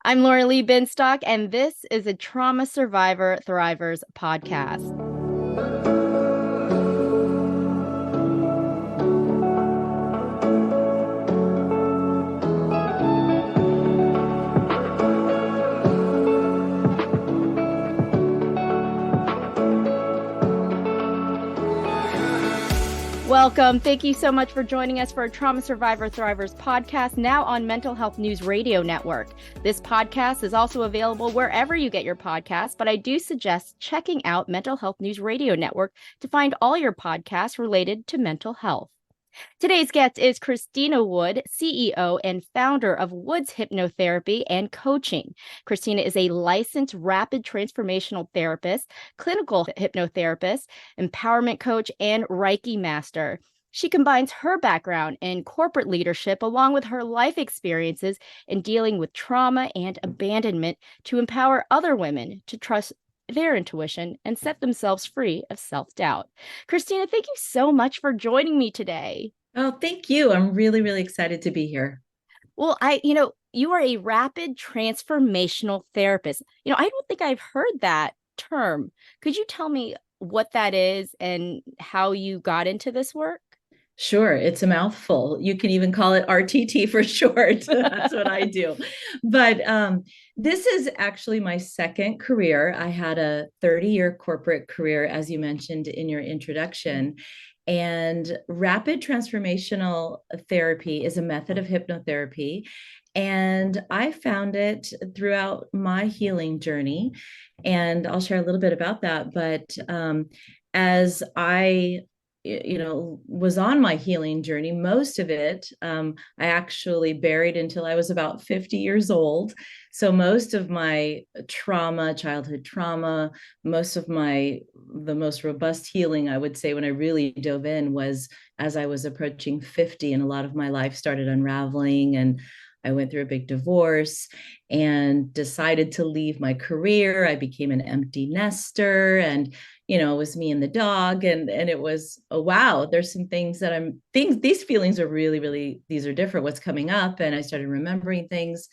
I'm Laura Lee Binstock, and this is a Trauma Survivor Thrivers podcast. Welcome. Thank you so much for joining us for a Trauma Survivor Thrivers podcast, now on Mental Health News Radio Network. This podcast is also available wherever you get your podcasts, but I do suggest checking out Mental Health News Radio Network to find all your podcasts related to mental health. Today's guest is Christina Wood, CEO and founder of Wood's Hypnotherapy and Coaching. Christina is a licensed rapid transformational therapist, clinical hypnotherapist, empowerment coach, and Reiki master. She combines her background in corporate leadership along with her life experiences in dealing with trauma and abandonment to empower other women to trust their intuition and set themselves free of self-doubt. Christina, thank you so much for joining me today. Oh, thank you. I'm really, really excited to be here. Well, you are a rapid transformational therapist. I don't think I've heard that term. Could you tell me what that is and how you got into this work? Sure, it's a mouthful. You can even call it RTT for short. That's what I do. But this is actually my second career. I had a 30-year corporate career, as you mentioned in your introduction. And rapid transformational therapy is a method of hypnotherapy. And I found it throughout my healing journey. And I'll share a little bit about that. But as I was on my healing journey, most of it I actually buried until I was about 50 years old. So most of my trauma, childhood trauma, the most robust healing, I would say, when I really dove in was as I was approaching 50, and a lot of my life started unraveling, and I went through a big divorce and decided to leave my career. I became an empty nester, and it was me and the dog, and it was, oh wow, there's some things these feelings are really, really, these are different, what's coming up. And I started remembering things.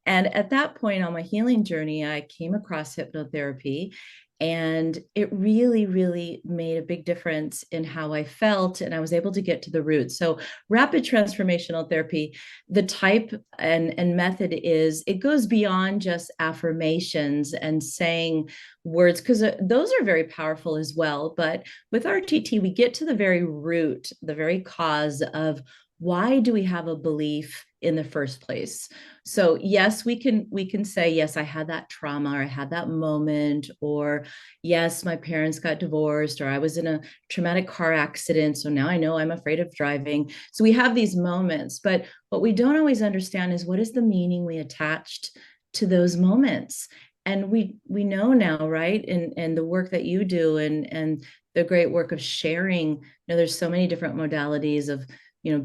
And at that point on my healing journey, I came across hypnotherapy, and it really, really made a big difference in how I felt. And I was able to get to the root. So rapid transformational therapy, the type and method is, it goes beyond just affirmations and saying words, because those are very powerful as well. But with RTT, we get to the very root, the very cause of why do we have a belief in the first place. So yes, we can say, yes, I had that trauma, or I had that moment, or yes, my parents got divorced, or I was in a traumatic car accident, so now I know I'm afraid of driving. So we have these moments, but what we don't always understand is what is the meaning we attached to those moments. And we know now, right? And the work that you do, and the great work of sharing, there's so many different modalities of,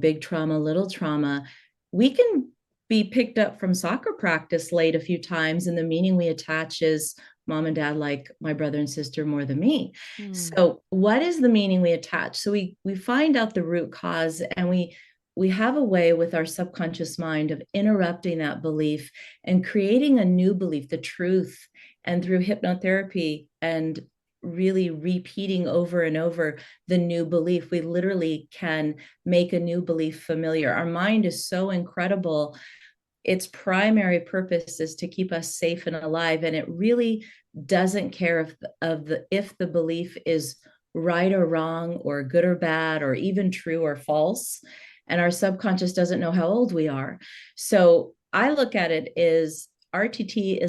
big trauma, little trauma. We can be picked up from soccer practice late a few times, and the meaning we attach is mom and dad like my brother and sister more than me. So what is the meaning we attach? So we find out the root cause, and we have a way with our subconscious mind of interrupting that belief and creating a new belief, the truth. And through hypnotherapy and really repeating over and over the new belief, we literally can make a new belief familiar. Our mind is so incredible. Its primary purpose is to keep us safe and alive, and it really doesn't care if the belief is right or wrong, or good or bad, or even true or false. And our subconscious doesn't know how old we are. So I look at it as RTT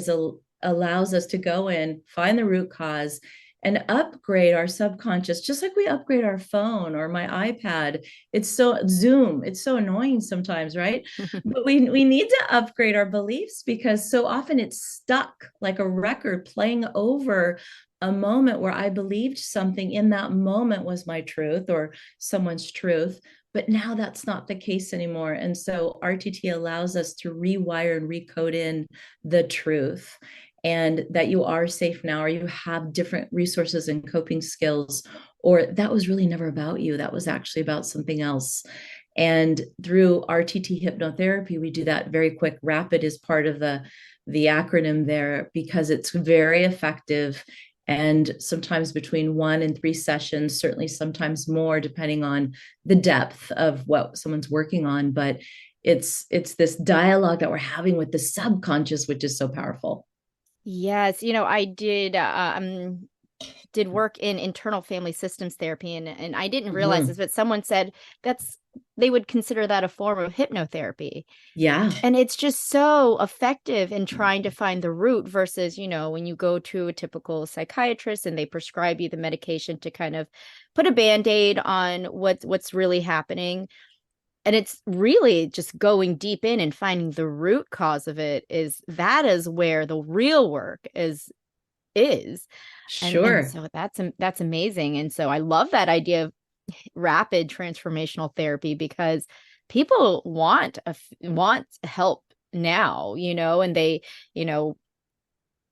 allows us to go in, find the root cause, and upgrade our subconscious, just like we upgrade our phone or my iPad. It's so Zoom, it's so annoying sometimes, right? But we need to upgrade our beliefs, because so often it's stuck like a record playing over a moment where I believed something in that moment was my truth or someone's truth. But now that's not the case anymore. And so RTT allows us to rewire and recode in the truth, and that you are safe now, or you have different resources and coping skills, or that was really never about you. That was actually about something else. And through RTT hypnotherapy, we do that very quick. Rapid is part of the acronym there because it's very effective. And sometimes between 1 and 3 sessions, certainly sometimes more, depending on the depth of what someone's working on. But it's this dialogue that we're having with the subconscious, which is so powerful. Yes, I did work in internal family systems therapy, and I didn't realize this, Mhm. but someone said that's they would consider that a form of hypnotherapy. Yeah. And it's just so effective in trying to find the root versus, when you go to a typical psychiatrist and they prescribe you the medication to kind of put a band-aid on what's really happening. And it's really just going deep in and finding the root cause of it is where the real work is. And Sure. so that's amazing. And so I love that idea of rapid transformational therapy because people want help now, and they, you know,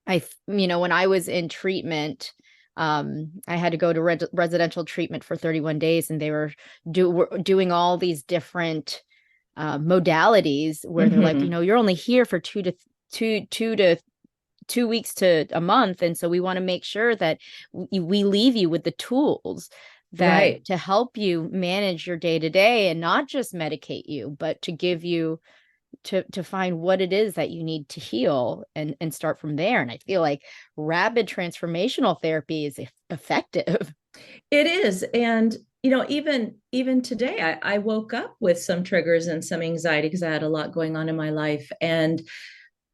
when I was in treatment, I had to go to residential treatment for 31 days, and they were doing all these different modalities where they're like, Hmm. you're only here for 2 weeks to a month, and so we want to make sure that we leave you with the tools that Right. to help you manage your day to day and not just medicate you, but to give you to find what it is that you need to heal and start from there. And I feel like rapid transformational therapy is effective. It is. And even today, I woke up with some triggers and some anxiety because I had a lot going on in my life. And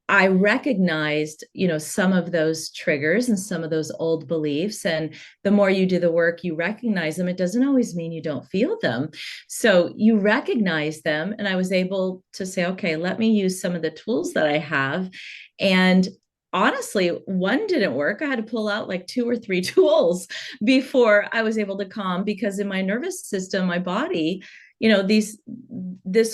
I recognized, some of those triggers and some of those old beliefs. And the more you do the work, you recognize them. It doesn't always mean you don't feel them. So you recognize them. And I was able to say, okay, let me use some of the tools that I have. And honestly, one didn't work. I had to pull out like 2 or 3 tools before I was able to calm because in my nervous system, my body, this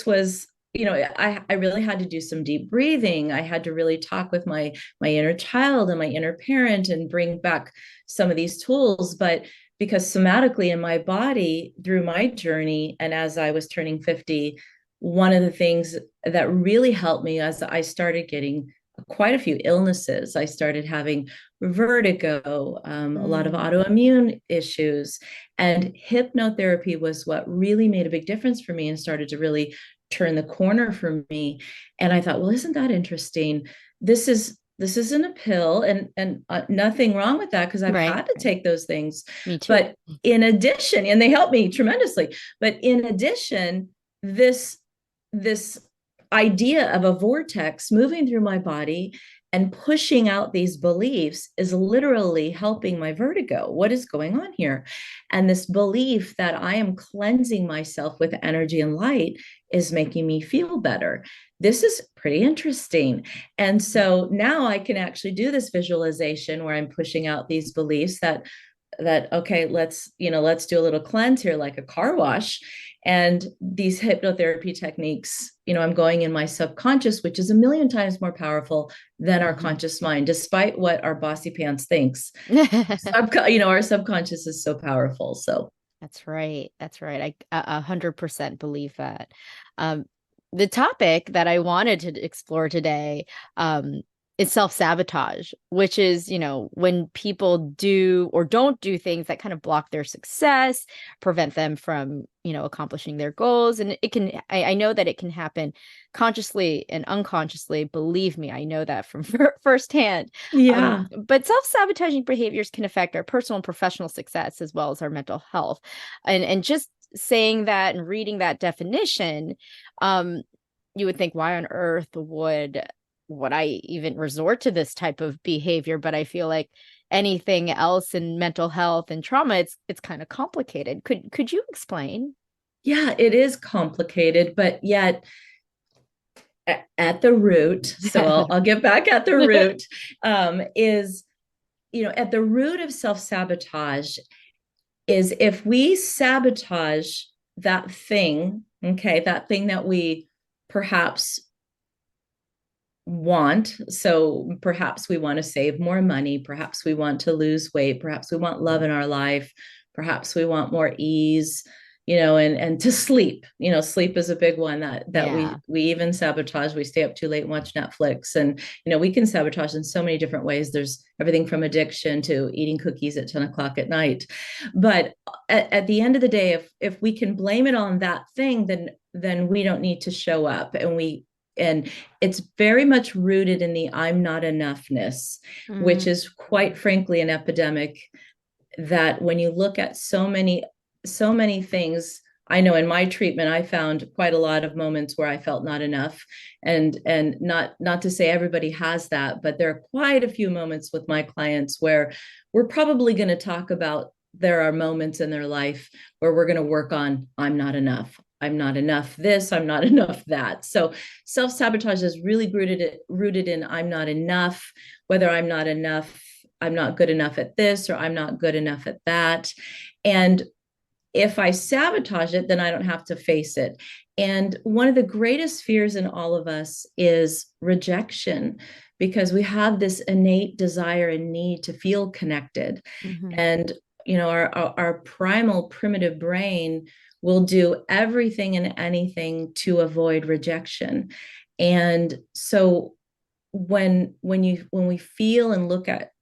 was I really had to do some deep breathing. I had to really talk with my inner child and my inner parent and bring back some of these tools. But because somatically in my body through my journey and as I was turning 50, one of the things that really helped me as I started getting quite a few illnesses. I started having vertigo, a lot of Mm, autoimmune issues, and hypnotherapy was what really made a big difference for me and started to really turn the corner for me. And I thought, well, isn't that interesting? This isn't a pill, and nothing wrong with that because I've right, had to right. take those things. Me too. But in addition, and they help me tremendously. But in addition, this idea of a vortex moving through my body and pushing out these beliefs is literally helping my vertigo. What is going on here? And this belief that I am cleansing myself with energy and light is making me feel better. This is pretty interesting. And so now I can actually do this visualization where I'm pushing out these beliefs that okay, let's do a little cleanse here like a car wash. And these hypnotherapy techniques, I'm going in my subconscious, which is a million times more powerful than our Mhm. conscious mind, despite what our bossy pants thinks. Our subconscious is so powerful. So That's right. That's right. I 100% believe that. Um, the topic that I wanted to explore today, is self-sabotage, which is, when people do or don't do things that kind of block their success, prevent them from, accomplishing their goals. And I know that it can happen consciously and unconsciously. Believe me, I know that from firsthand. yeah. But self-sabotaging behaviors can affect our personal and professional success as well as our mental health. And just saying that and reading that definition, um, you would think, why on earth would I even resort to this type of behavior? But I feel like anything else in mental health and trauma, it's kind of complicated. Could you explain? Yeah, it is complicated, but yet at the root, so I'll get back at the root, is, at the root of self sabotage is if we sabotage that thing, okay, that thing that we perhaps want. So perhaps we want to save more money, perhaps we want to lose weight, perhaps we want love in our life, perhaps we want more ease, and to sleep. Sleep is a big one that Yeah. we even sabotage. We stay up too late and watch Netflix, and we can sabotage in so many different ways. There's everything from addiction to eating cookies at 10 o'clock at night. But at the end of the day, if we can blame it on that thing, then we don't need to show up. And it's very much rooted in the I'm not enoughness, which is quite frankly an epidemic. That when you look at so many things, I know in my treatment I found quite a lot of moments where I felt not enough, and not to say everybody has that, but there are quite a few moments with my clients where we're probably going to talk about there are moments in their life where we're going to work on I'm not enough. I'm not enough this, I'm not enough that. So self-sabotage is really rooted in I'm not enough, whether I'm not enough, I'm not good enough at this, or I'm not good enough at that. And if I sabotage it, then I don't have to face it. And one of the greatest fears in all of us is rejection, because we have this innate desire and need to feel connected. And our primal primitive brain will do everything and anything to avoid rejection. And so when we feel and look at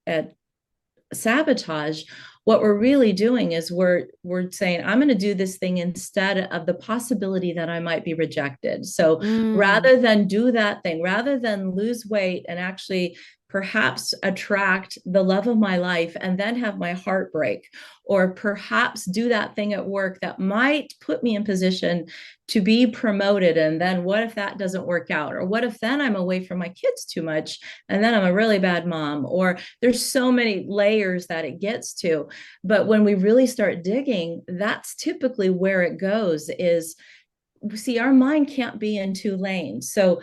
sabotage, what we're really doing is we're saying I'm going to do this thing instead of the possibility that I might be rejected. So rather than do that thing, rather than lose weight and actually perhaps attract the love of my life and then have my heart break, or perhaps do that thing at work that might put me in position to be promoted, and then what if that doesn't work out, or what if then I'm away from my kids too much and then I'm a really bad mom, or there's so many layers that it gets to. But when we really start digging, that's typically where it goes. Is, see, our mind can't be in two lanes. So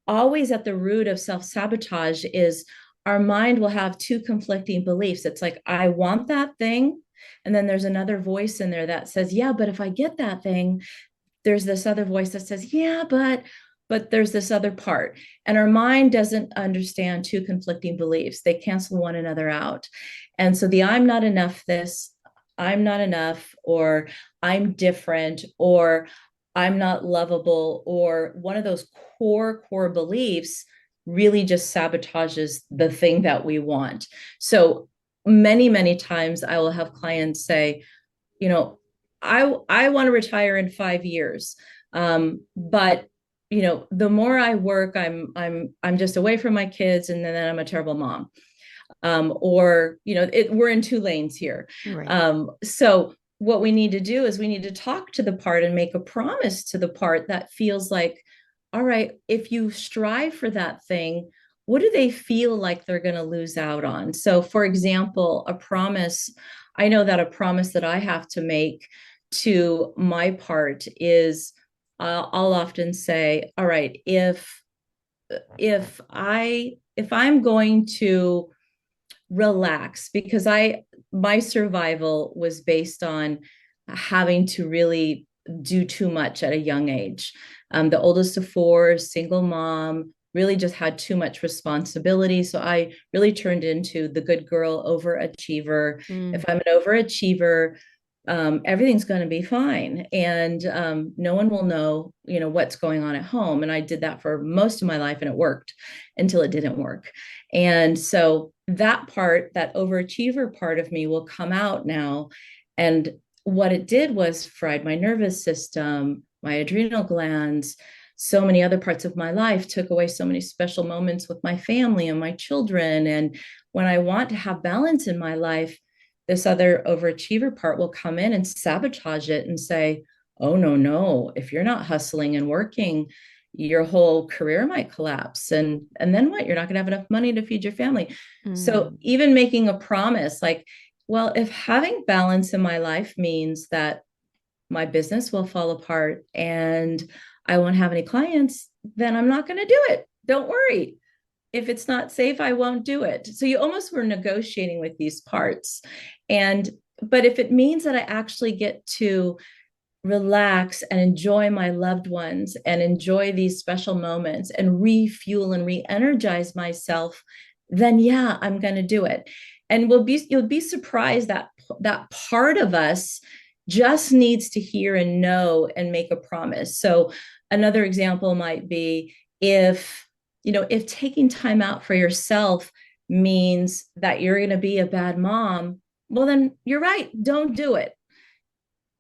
always at the root of self-sabotage is our mind will have two conflicting beliefs. It's like, I want that thing, and then there's another voice in there that says, yeah, but if I get that thing, there's this other voice that says, yeah, but there's this other part. And our mind doesn't understand two conflicting beliefs. They cancel one another out. And so the I'm not enough this, I'm not enough, or I'm different, or I'm not lovable, or one of those core beliefs really just sabotages the thing that we want. So many times I will have clients say, I want to retire in 5 years. But the more I work, I'm just away from my kids, and then I'm a terrible mom. Or we're in two lanes here. Right. So what we need to do is we need to talk to the part and make a promise to the part that feels like, all right, if you strive for that thing, what do they feel like they're going to lose out on? So, for example, a promise, I know that a promise that I have to make to my part is, I'll often say, all right, if I'm going to relax, because my survival was based on having to really do too much at a young age. The oldest of four, single mom, really just had too much responsibility. So I really turned into the good girl overachiever. If I'm an overachiever, everything's going to be fine, and no one will know what's going on at home. And I did that for most of my life, and it worked until it didn't work. And so that overachiever part of me will come out now. And what it did was fried my nervous system, my adrenal glands, so many other parts of my life, took away so many special moments with my family and my children. And when I want to have balance in my life, this other overachiever part will come in and sabotage it and say, oh, no, if you're not hustling and working, your whole career might collapse. And then what? You're not going to have enough money to feed your family. So even making a promise like, well, if having balance in my life means that my business will fall apart and I won't have any clients, then I'm not going to do it. Don't worry. If it's not safe, I won't do it. So you almost were negotiating with these parts. But if it means that I actually get to relax and enjoy my loved ones and enjoy these special moments and refuel and re-energize myself, then yeah, I'm going to do it. And you'll be surprised that part of us just needs to hear and know and make a promise. So another example might be if, if taking time out for yourself means that you're going to be a bad mom, well, then you're right. Don't do it.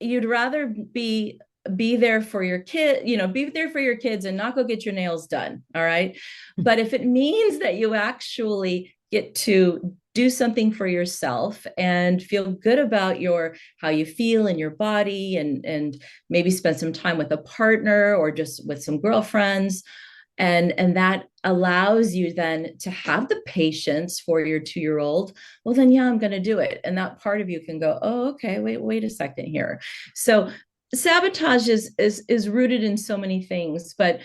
You'd rather be there for your kid, be there for your kids and not go get your nails done. All right. But if it means that you actually get to do something for yourself and feel good about how you feel in your body, and maybe spend some time with a partner or just with some girlfriends, and that allows you then to have the patience for your 2-year-old, well then yeah, I'm going to do it. And that part of you can go, oh, okay, wait a second here. So sabotage is rooted in so many things, but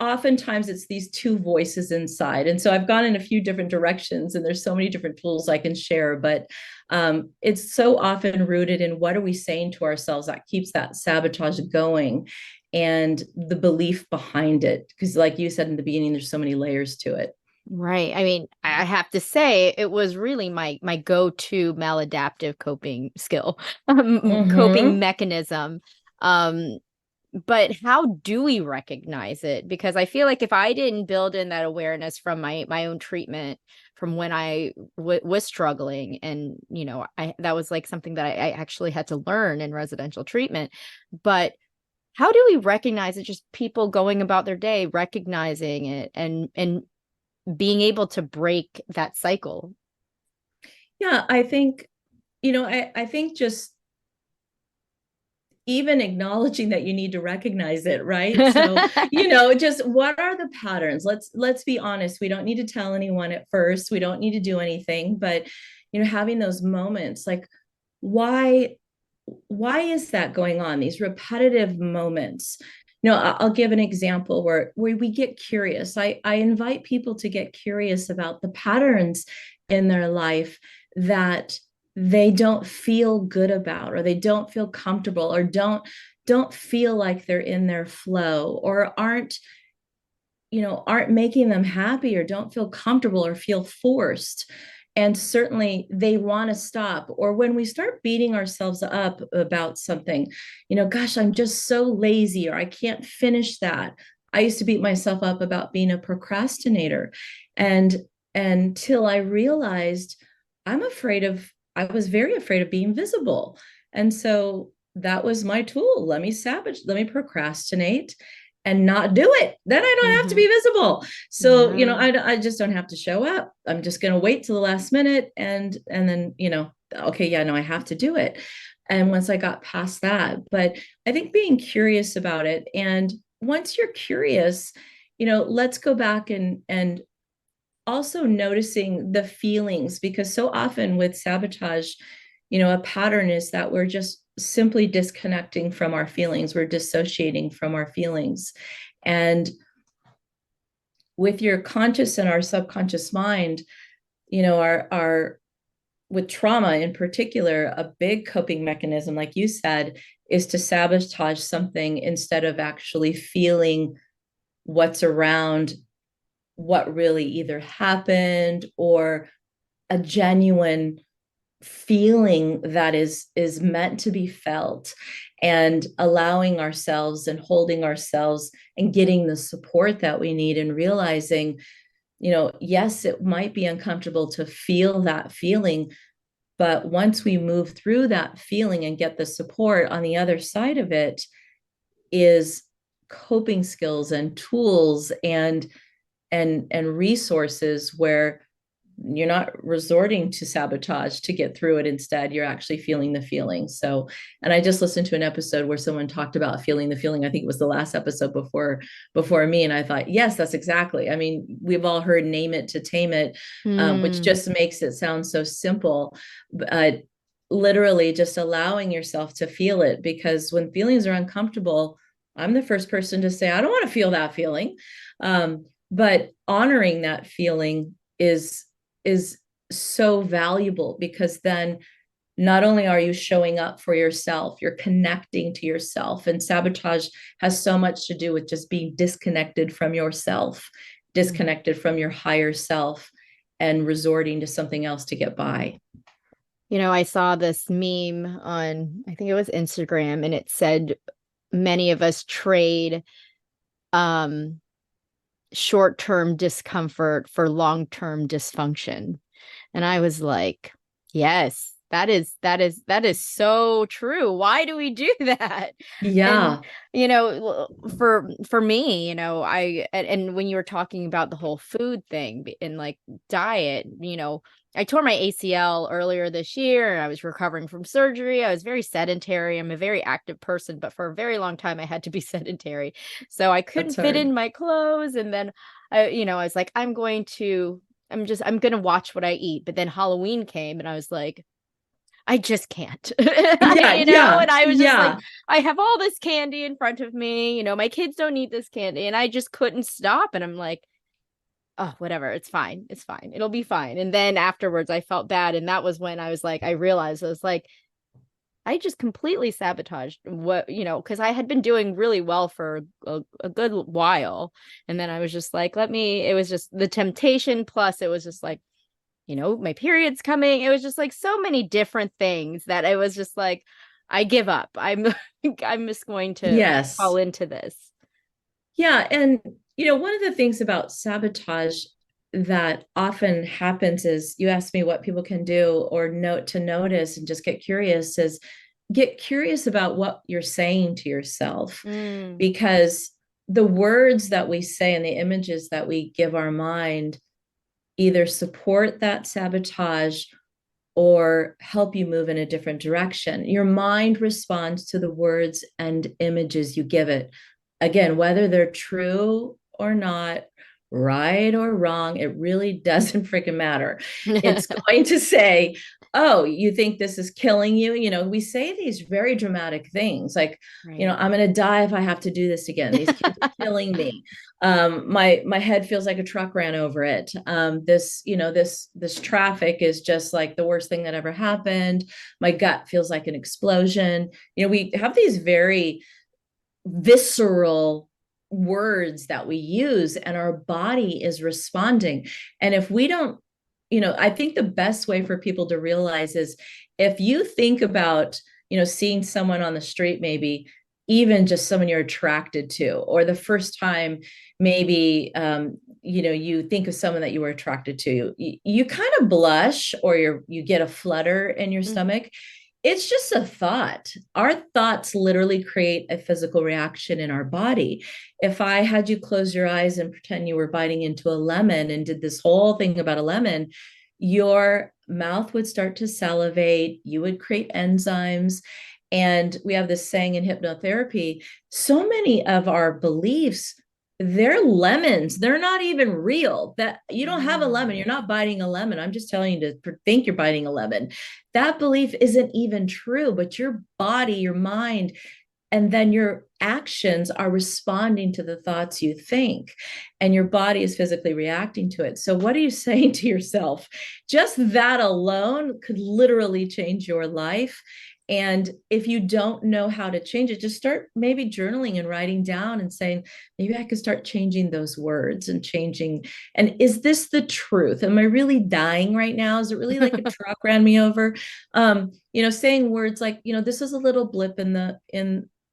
oftentimes it's these two voices inside. And so I've gone in a few different directions, and there's so many different tools I can share, but it's so often rooted in what are we saying to ourselves that keeps that sabotage going, and the belief behind it. Because like you said in the beginning, there's so many layers to it. Right. I mean, I have to say it was really my go-to maladaptive coping skill, coping Mm-hmm. mechanism. Um, but how do we recognize it? Because I feel like if I didn't build in that awareness from my own treatment, from when I was struggling, and I that was like something that I actually had to learn in residential treatment. But how do we recognize it? Just people going about their day, recognizing it, and being able to break that cycle. Yeah, I think, I think just even acknowledging that you need to recognize it, right? So just what are the patterns? Let's be honest. We don't need to tell anyone at first. We don't need to do anything, but having those moments, like why is that going on, these repetitive moments? I'll give an example where we get curious. I invite people to get curious about the patterns in their life that they don't feel good about, or they don't feel comfortable, or don't feel like they're in their flow, or aren't making them happy, or don't feel comfortable, or feel forced. And certainly they want to stop. Or when we start beating ourselves up about something, gosh, I'm just so lazy, or I can't finish that. I used to beat myself up about being a procrastinator. And until I realized I was very afraid of being visible. And so that was my tool. Let me procrastinate and not do it. Then I don't have to Hmm. be visible. So, Yeah. I just don't have to show up. I'm just going to wait till the last minute, and then, okay, yeah, no, I have to do it. And once I got past that, but I think being curious about it, and once you're curious, let's go back and also noticing the feelings, because so often with sabotage, a pattern is that we're just simply disconnecting from our feelings. We're dissociating from our feelings. And with your conscious and our subconscious mind, our with trauma in particular, a big coping mechanism, like you said, is to sabotage something instead of actually feeling what's around, what really either happened, or a genuine feeling that is meant to be felt, and allowing ourselves and holding ourselves and getting the support that we need, and realizing, yes, it might be uncomfortable to feel that feeling, but once we move through that feeling and get the support on the other side of it, is coping skills and tools and resources where you're not resorting to sabotage to get through it. Instead, you're actually feeling the feeling. So, and I just listened to an episode where someone talked about feeling the feeling. I think it was the last episode before me, and I thought, yes, that's exactly. I mean, we've all heard "name it to tame it," which Mm. just makes it sound so simple. But literally, just allowing yourself to feel it, because when feelings are uncomfortable, I'm the first person to say I don't want to feel that feeling. But honoring that feeling is so valuable, because then not only are you showing up for yourself, you're connecting to yourself. And sabotage has so much to do with just being disconnected from yourself, disconnected from your higher self, and resorting to something else to get by. I saw this meme on, I think it was Instagram, and it said many of us trade um short-term discomfort for long-term dysfunction. And I was like, yes, that is so true. Why do we do that? And Yeah. for me, and when you were talking about the whole food thing and like diet, I tore my ACL earlier this year and I was recovering from surgery. I was very sedentary. I'm a very active person, but for a very long time I had to be sedentary. So I That's couldn't fit hard. in my clothes. And then I was like, I'm gonna watch what I eat. But then Halloween came and I was like, I just can't. Yeah, yeah, And I was just like, yeah. I have all this candy in front of me, my kids don't eat this candy, and I just couldn't stop. And I'm like, oh, whatever, it's fine. It's fine. It'll be fine. And then afterwards I felt bad. And that was when I was like, I realized I was like, I just completely sabotaged because I had been doing really well for a good while. And then I was just like, it was just the temptation. Plus, it was just like, my period's coming. It was just like so many different things that it was just like, I give up. I'm just going to fall Yes. into this. Yeah. And, one of the things about sabotage that often happens is you ask me what people can do or note to notice and just get curious about what you're saying to yourself, Mm. because the words that we say and the images that we give our mind either support that sabotage or help you move in a different direction. Your mind responds to the words and images you give it. Again, whether they're true or not, right or wrong, it really doesn't freaking matter. It's going to say, oh, you think this is killing you? We say these very dramatic things like, Right. I'm going to die if I have to do this again. These kids are killing me. My head feels like a truck ran over it. This traffic is just like the worst thing that ever happened. My gut feels like an explosion. We have these very visceral words that we use, and our body is responding. And if we don't, I think the best way for people to realize is if you think about, seeing someone on the street, maybe even just someone you're attracted to, or the first time maybe you think of someone that you were attracted to, you kind of blush or you get a flutter in your Mhm. stomach. It's just a thought. Our thoughts literally create a physical reaction in our body. If I had you close your eyes and pretend you were biting into a lemon and did this whole thing about a lemon, your mouth would start to salivate, you would create enzymes. And we have this saying in hypnotherapy, so many of our beliefs, they're lemons. They're not even real. That you don't have a lemon. Mm. You're not biting a lemon. I'm just telling you to think you're biting a lemon. That belief isn't even true, but your body, your mind, and then your actions are responding to the thoughts you think, and your body is physically reacting to it. So what are you saying to yourself? Just that alone could literally change your life. And if you don't know how to change it, just start maybe journaling and writing down and saying, maybe I could start changing those words and changing. And is this the truth? Am I really dying right now? Is it really like a truck ran me over? Saying words like, this is a little blip in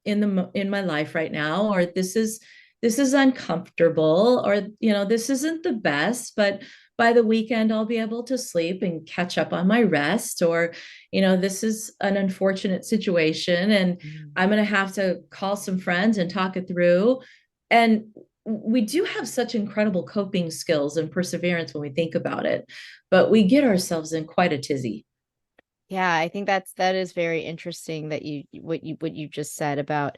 my life right now, or this is uncomfortable, or this isn't the best, but by the weekend I'll be able to sleep and catch up on my rest, or this is an unfortunate situation and Mm. I'm going to have to call some friends and talk it through. And we do have such incredible coping skills and perseverance when we think about it, but we get ourselves in quite a tizzy. Yeah, I think that is very interesting that what you just said about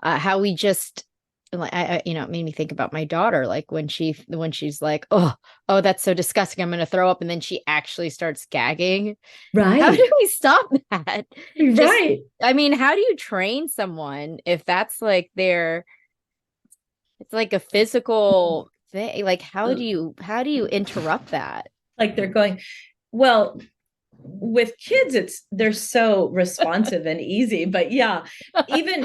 how we just like it made me think about my daughter, like when she's like, oh, that's so disgusting, I'm gonna throw up, and then she actually starts gagging. How Right. do we stop that? Just, Right. I mean, how do you train someone if that's like it's like a physical thing? Like, how do you interrupt that? Like they're going, well, with kids they're so responsive and easy, but yeah, even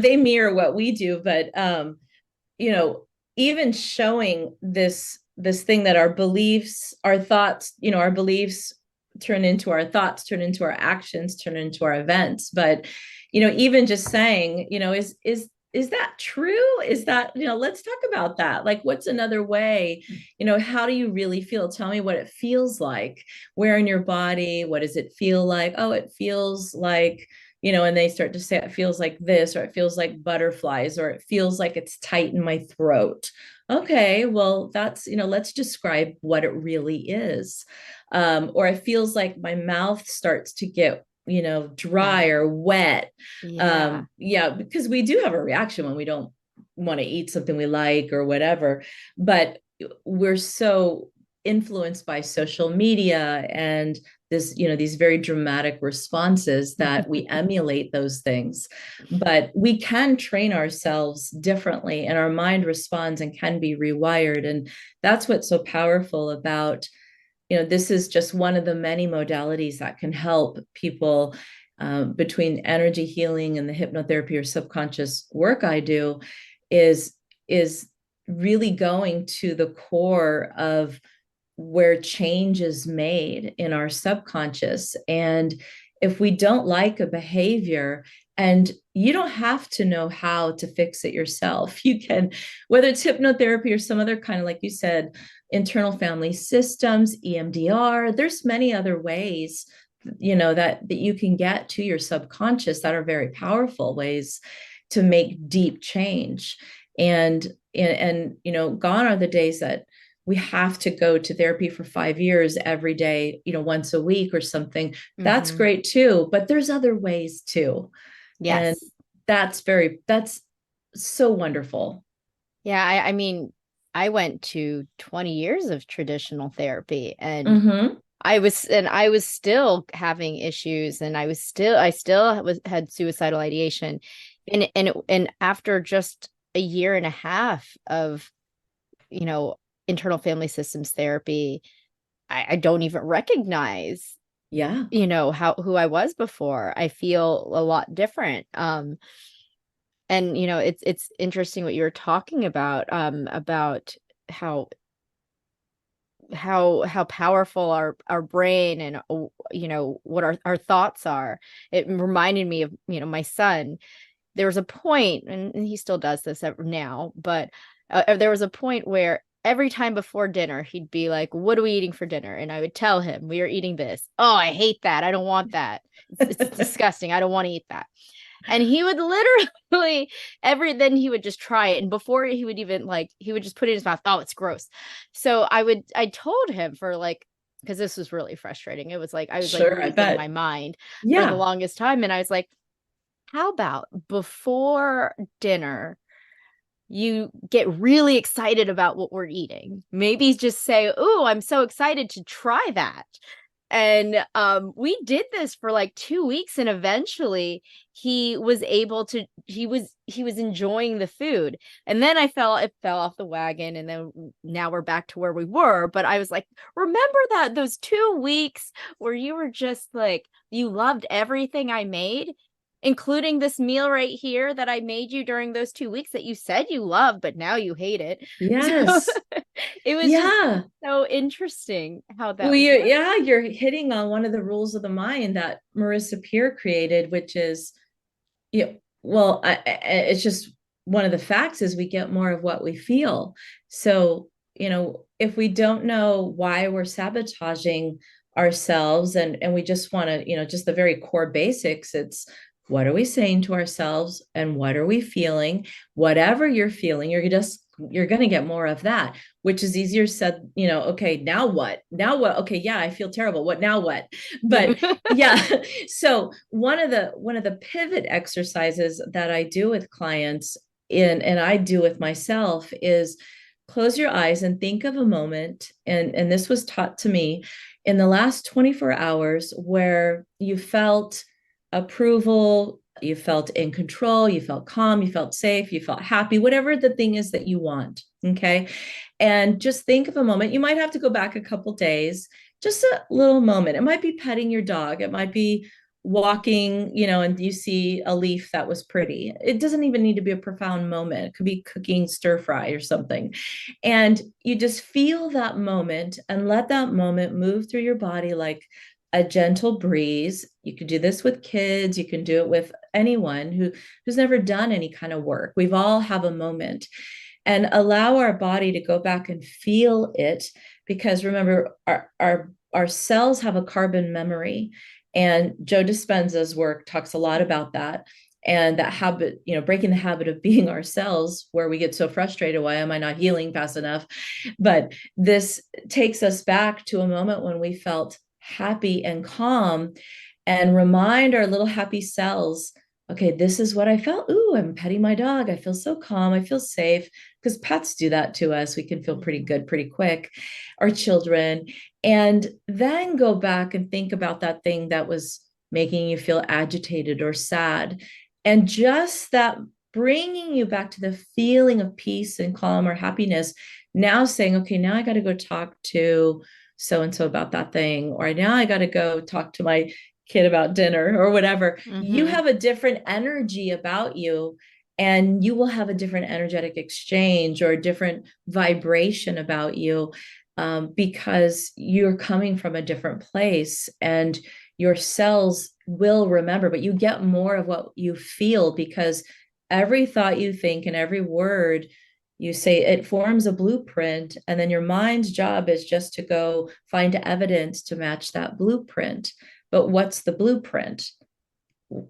they mirror what we do, but you know even showing this thing that our beliefs, our thoughts, our beliefs turn into our thoughts, turn into our actions, turn into our events. But, even just saying, is that true? Is that, let's talk about that. Like, what's another way? How do you really feel? Tell me what it feels like. Where in your body? What does it feel like? Oh, it feels like, and they start to say it feels like this, or it feels like butterflies, or it feels like it's tight in my throat. Okay, well, that's, let's describe what it really is. Or it feels like my mouth starts to get, dry Yeah. or wet. Yeah. Yeah, because we do have a reaction when we don't want to eat something we like or whatever, but we're so influenced by social media and this, these very dramatic responses that we emulate those things. But we can train ourselves differently, and our mind responds and can be rewired. And that's what's so powerful about, this is just one of the many modalities that can help people, between energy healing and the hypnotherapy or subconscious work I do, is is really going to the core of where change is made in our subconscious. And if we don't like a behavior, and you don't have to know how to fix it yourself, you can, whether it's hypnotherapy or some other kind of, like you said, internal family systems, EMDR, there's many other ways, that you can get to your subconscious that are very powerful ways to make deep change. And gone are the days that we have to go to therapy for 5 years every day, once a week or something. That's Hmm. great too, but there's other ways too. And Yes. that's so wonderful. Yeah. I mean, I went to 20 years of traditional therapy, and Mm-hmm. I was still having issues, and I still had suicidal ideation. And after just a year and a half of, you know, internal family systems therapy, I don't even recognize, Yeah. how who I was before. I feel a lot different. And it's interesting what you were talking about how how powerful our brain and what our thoughts are. It reminded me of my son. There was a point, and he still does this now, but there was a point where every time before dinner he'd be like, "What are we eating for dinner?" And I would tell him, "We are eating this." "Oh, I hate that. I don't want that. It's disgusting. I don't want to eat that." And he would literally every then he would just try it, and before he would even he would just put it in his mouth. "Oh, it's gross." So I told him for because this was really frustrating. It was like I was Sure, I losing bet. my mind for the Yeah. longest time, and I was like, how about before dinner you get really excited about what we're eating? Maybe just say, "Oh, I'm so excited to try that." And we did this for like 2 weeks, and eventually he was able to he was enjoying the food. And then it fell off the wagon, and then now we're back to where we were. But I was like, remember that those 2 weeks where you were just like, you loved everything I made, including this meal right here that I made you during those 2 weeks that you said you loved, but now you hate it. So Yes. it was just Yeah. so interesting how Well, that works. you're hitting on one of the rules of the mind that Marissa Peer created, which is, well, it's just one of the facts is we get more of what we feel. So, if we don't know why we're sabotaging ourselves, and we just want to, just the very core basics, it's what are we saying to ourselves and what are we feeling? Whatever you're feeling, you're going to get more of that, which is easier said, okay, now what? Now what? Okay, yeah, I feel terrible. What now what? But yeah. So one of the pivot exercises that I do with clients and I do with myself is close your eyes and think of a moment. And this was taught to me in the last 24 hours where you felt approval, you felt in control, you felt calm, you felt safe, you felt happy, whatever the thing is that you want. Okay. And just think of a moment. You might have to go back a couple days, just a little moment. It might be petting your dog, it might be walking, and you see a leaf that was pretty. It doesn't even need to be a profound moment. It could be cooking stir fry or something. And you just feel that moment and let that moment move through your body like a gentle breeze. You can do this with kids. You can do it with anyone who's never done any kind of work. We've all have a moment, and allow our body to go back and feel it. Because remember, our cells have a carbon memory, and Joe Dispenza's work talks a lot about that. And that habit, breaking the habit of being ourselves, where we get so frustrated. Why am I not healing fast enough? But this takes us back to a moment when we felt happy and calm, and remind our little happy cells, okay, this is what I felt. Ooh, I'm petting my dog. I feel so calm. I feel safe, because pets do that to us. We can feel pretty good pretty quick, our children. And then go back and think about that thing that was making you feel agitated or sad. And just that bringing you back to the feeling of peace and calm or happiness. Now saying, okay, now I got to go talk to so and so about that thing, or now I got to go talk to my kid about dinner or whatever. You have a different energy about you, and you will have a different energetic exchange or a different vibration about you, because you're coming from a different place, and your cells will remember, but you get more of what you feel, because every thought you think and every word you say, it forms a blueprint, and then your mind's job is just to go find evidence to match that blueprint. But what's the blueprint?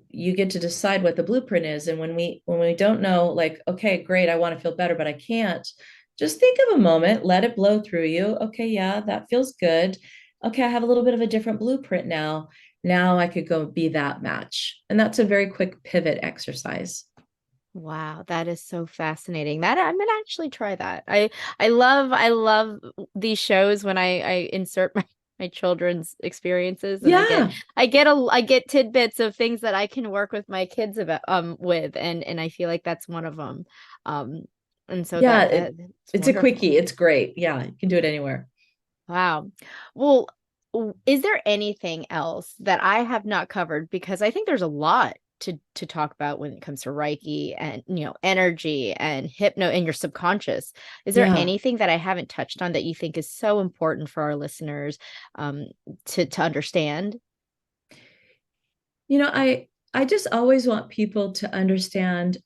You get to decide what the blueprint is. And when we don't know, like, okay, great, I want to feel better, but I can't, just think of a moment, let it blow through you. Okay, yeah, that feels good. Okay, I have a little bit of a different blueprint now. Now I could go be that match. And that's a very quick pivot exercise. Wow, that is so fascinating. That I'm gonna actually try that. I love these shows when I insert my children's experiences, and Yeah. I get tidbits of things that I can work with my kids about with, and I feel like that's one of them. Um and so Yeah, that's it's a wonderful. quickie. It's great. Yeah, you can do it anywhere. Wow. Well, is there anything else that I have not covered? Because I think there's a lot to talk about when it comes to Reiki and, energy and hypno and your subconscious. Is there Yeah. anything that I haven't touched on that you think is so important for our listeners um, to understand? I just always want people to understand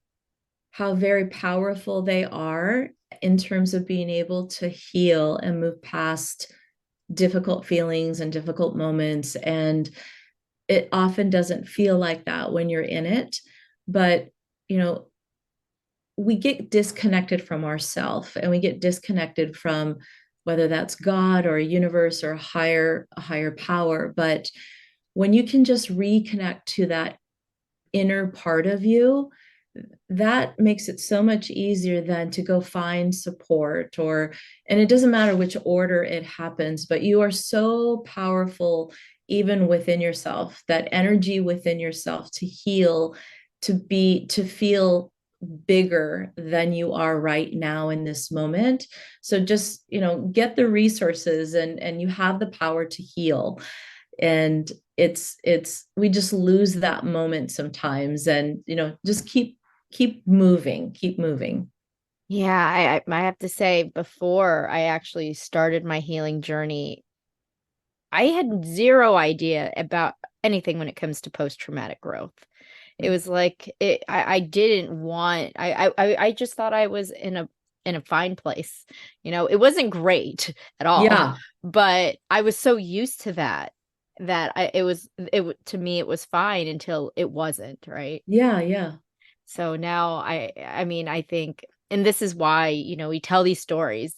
how very powerful they are in terms of being able to heal and move past difficult feelings and difficult moments. And it often doesn't feel like that when you're in it. But, you know, we get disconnected from ourself, and we get disconnected from whether that's God or a universe or a higher power. But when you can just reconnect to that inner part of you, that makes it so much easier than to go find support. And it doesn't matter which order it happens, but you are so powerful even within yourself, that energy within yourself to heal, to feel bigger than you are right now in this moment. So just, get the resources, and you have the power to heal. And it's we just lose that moment sometimes, and just keep moving, keep moving. Yeah, I have to say, before I actually started my healing journey, I had zero idea about anything when it comes to post-traumatic growth. It was like I didn't want I just thought I was in a fine place. It wasn't great at all, Yeah, but I was so used to that to me it was fine until it wasn't, right? yeah, yeah, So now I mean, I think, and this is why, we tell these stories,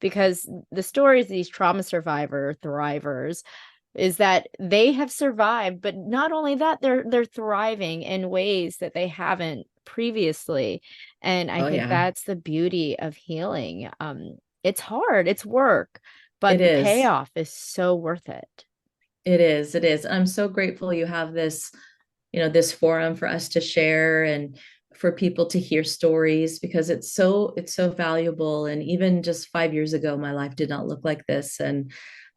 because the stories, these trauma survivor thrivers, is that they have survived, but not only that, they're thriving in ways that they haven't previously. And I oh think yeah, that's the beauty of healing. It's hard, it's work, it but the is. payoff is so worth it. It is. I'm so grateful you have this forum for us to share, and for people to hear stories, because it's so valuable. And even just 5 years ago, my life did not look like this. And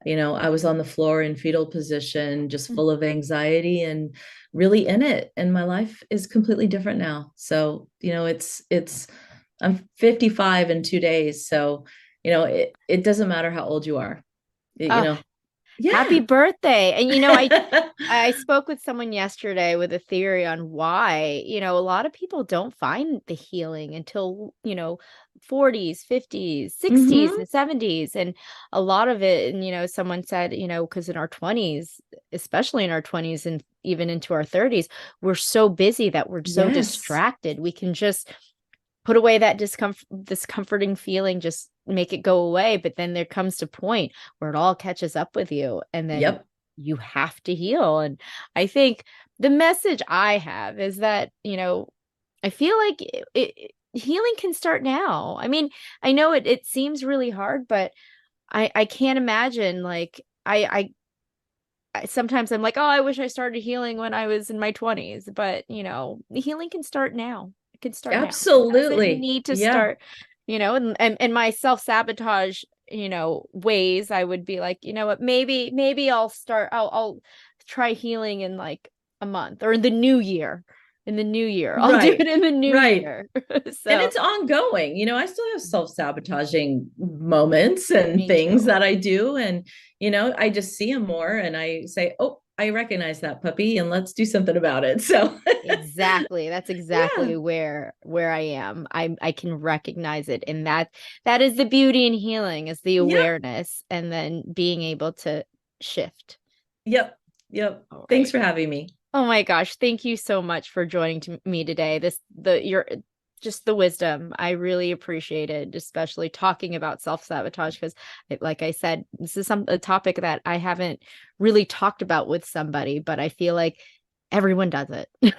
I was on the floor in fetal position, just full of anxiety and really in it. And my life is completely different now. So, I'm 55 in 2 days. So, it doesn't matter how old you are, you Uh, know. Happy Yeah. birthday. And I spoke with someone yesterday with a theory on why, a lot of people don't find the healing until, 40s, 50s, 60s, Hmm. and 70s. And a lot of it, and, someone said, because in our 20s, especially in our 20s and even into our 30s, we're so busy that we're so Yes. distracted. We can just put away that discomforting feeling, just make it go away. But then there comes a point where it all catches up with you, and then Yep. you have to heal. And I think the message I have is that, I feel like healing can start now. I mean, I know it seems really hard, but I can't imagine, like, sometimes I'm like, oh, I wish I started healing when I was in my 20s, but the healing can start now. It can start now. It doesn't Absolutely. need to Yeah. start, and my self-sabotage, ways, I would be like, you know what, maybe I'll try healing in like a month, or in the new year. In the new year. I'll do it Right. in the new Right. year. And So it's ongoing. I still have self-sabotaging moments and me things too. that I do. And, I just see them more and I say, oh, I recognize that puppy and let's do something about it. So, Exactly. That's yeah. exactly where I am. I can recognize it. And that is the beauty in healing, is the Yep. awareness, and then being able to shift. Yep. Yep. All Thanks right. for having me. Oh my gosh, thank you so much for joining me today. Your just the wisdom. I really appreciate it, especially talking about self-sabotage, because, like I said, this is a topic that I haven't really talked about with somebody, but I feel like everyone does it. You're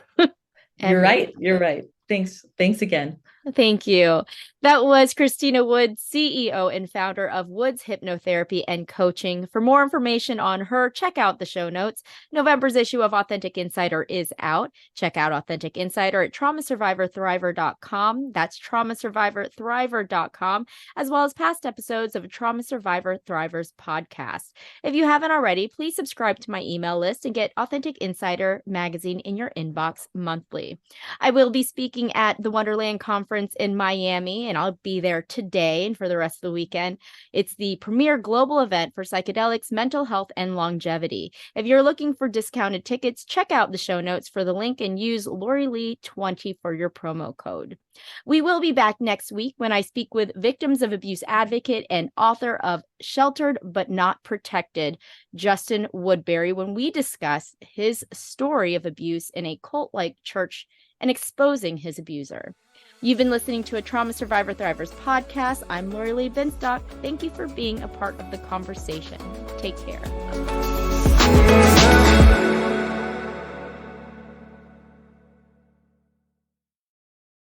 Everyone. right. You're right. Thanks. Thanks again. Thank you. That was Christina Woods, CEO and founder of Woods Hypnotherapy and Coaching. For more information on her, check out the show notes. November's issue of Authentic Insider is out. Check out Authentic Insider at traumasurvivorthriver.com. That's traumasurvivorthriver.com, as well as past episodes of Trauma Survivor Thrivers podcast. If you haven't already, please subscribe to my email list and get Authentic Insider magazine in your inbox monthly. I will be speaking at the Wonderland Conference in Miami, and I'll be there today and for the rest of the weekend. It's the premier global event for psychedelics, mental health, and longevity. If you're looking for discounted tickets, check out the show notes for the link and use Lori Lee 20 for your promo code. We will be back next week when I speak with victims of abuse advocate and author of Sheltered But Not Protected, Justin Woodbury, when we discuss his story of abuse in a cult-like church and exposing his abuser. You've been listening to a Trauma Survivor Thrivers podcast. I'm Lori Lee Binstock. Thank you for being a part of the conversation. Take care.